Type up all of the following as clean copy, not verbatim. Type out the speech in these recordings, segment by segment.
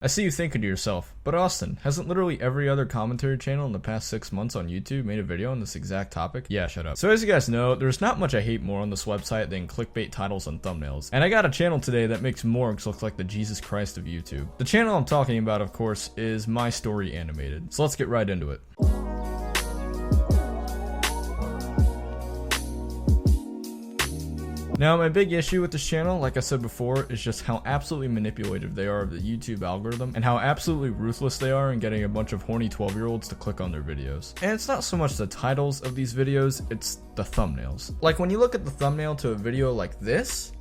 I see you thinking to yourself, but Austin, hasn't literally every other commentary channel in the past 6 months on YouTube made a video on this exact topic? Yeah, shut up. So as you guys know, there's not much I hate more on this website than clickbait titles and thumbnails. And I got a channel today that makes morgues look like the Jesus Christ of YouTube. The channel I'm talking about, of course, is My Story Animated. So let's get right into it. Now, my big issue with this channel, like I said before, is just how absolutely manipulative they are of the YouTube algorithm and how absolutely ruthless they are in getting a bunch of horny 12-year-olds to click on their videos. And it's not so much the titles of these videos, it's the thumbnails. Like when you look at the thumbnail to a video like this,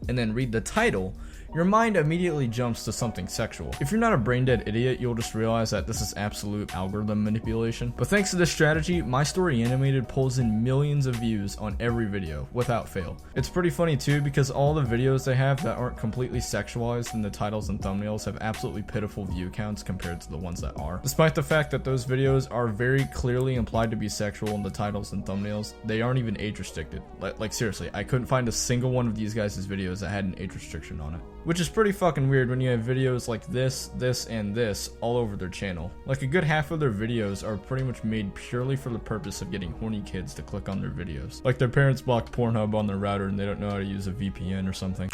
and then read the title, your mind immediately jumps to something sexual. If you're not a brain-dead idiot, you'll just realize that this is absolute algorithm manipulation. But thanks to this strategy, My Story Animated pulls in millions of views on every video, without fail. It's pretty funny too, because all the videos they have that aren't completely sexualized in the titles and thumbnails have absolutely pitiful view counts compared to the ones that are. Despite the fact that those videos are very clearly implied to be sexual in the titles and thumbnails, they aren't even age restricted. Like seriously, I couldn't find a single one of these guys' videos that had an age restriction on it. Which is pretty fucking weird when you have videos like this, and this all over their channel. Like a good half of their videos are pretty much made purely for the purpose of getting horny kids to click on their videos. Like their parents blocked Pornhub on their router and they don't know how to use a VPN or something.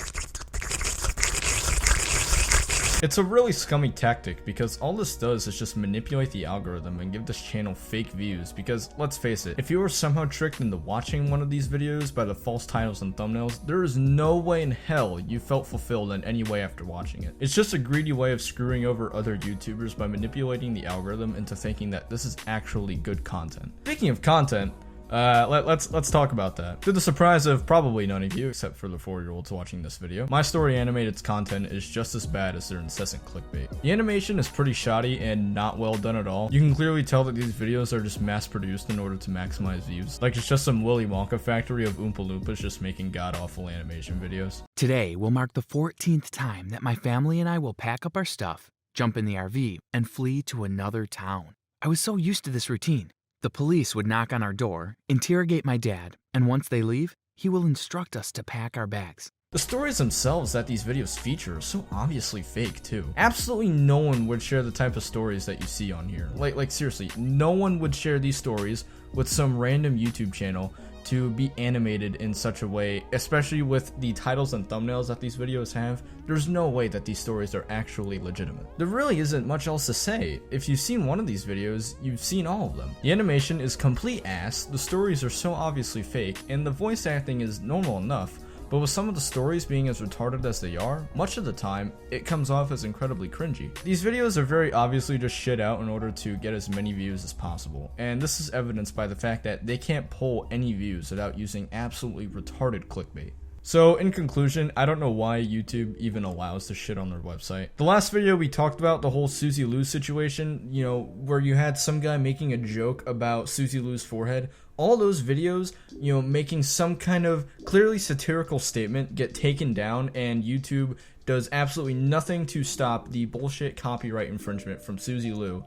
It's a really scummy tactic because all this does is just manipulate the algorithm and give this channel fake views because, let's face it, if you were somehow tricked into watching one of these videos by the false titles and thumbnails, there is no way in hell you felt fulfilled in any way after watching it. It's just a greedy way of screwing over other YouTubers by manipulating the algorithm into thinking that this is actually good content. Speaking of content, let's talk about that. To the surprise of probably none of you, except for the 4-year-olds watching this video, My Story Animated's content is just as bad as their incessant clickbait. The animation is pretty shoddy and not well done at all. You can clearly tell that these videos are just mass-produced in order to maximize views. Like it's just some Willy Wonka factory of Oompa Loompas just making god-awful animation videos. Today will mark the 14th time that my family and I will pack up our stuff, jump in the RV, and flee to another town. I was so used to this routine. The police would knock on our door, interrogate my dad, and once they leave, he will instruct us to pack our bags. The stories themselves that these videos feature are so obviously fake too. Absolutely no one would share the type of stories that you see on here. Like seriously, no one would share these stories with some random YouTube channel to be animated in such a way, especially with the titles and thumbnails that these videos have. There's no way that these stories are actually legitimate. There really isn't much else to say. If you've seen one of these videos, you've seen all of them. The animation is complete ass, the stories are so obviously fake, and the voice acting is normal enough. But with some of the stories being as retarded as they are, much of the time, it comes off as incredibly cringy. These videos are very obviously just shit out in order to get as many views as possible, and this is evidenced by the fact that they can't pull any views without using absolutely retarded clickbait. So, in conclusion, I don't know why YouTube even allows this shit on their website. The last video we talked about the whole Susie Lou situation, you know, where you had some guy making a joke about Susie Lou's forehead. All those videos, you know, making some kind of clearly satirical statement get taken down, and YouTube does absolutely nothing to stop the bullshit copyright infringement from Susie Lou.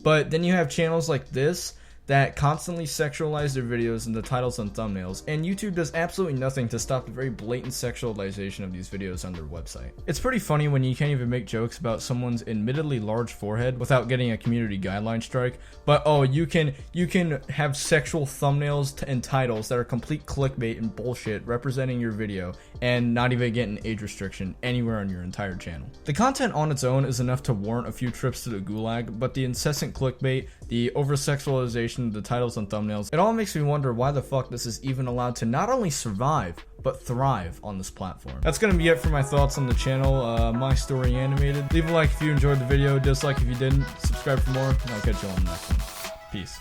But then you have channels like this that constantly sexualize their videos in the titles and thumbnails, and YouTube does absolutely nothing to stop the very blatant sexualization of these videos on their website. It's pretty funny when you can't even make jokes about someone's admittedly large forehead without getting a community guideline strike, but oh, you can have sexual thumbnails and titles that are complete clickbait and bullshit representing your video and not even get an age restriction anywhere on your entire channel. The content on its own is enough to warrant a few trips to the gulag, but the incessant clickbait, the over-sexualization of the titles and thumbnails, it all makes me wonder why the fuck this is even allowed to not only survive, but thrive on this platform. That's gonna be it for my thoughts on the channel, My Story Animated. Leave a like if you enjoyed the video, dislike if you didn't, subscribe for more, and I'll catch you on the next one. Peace.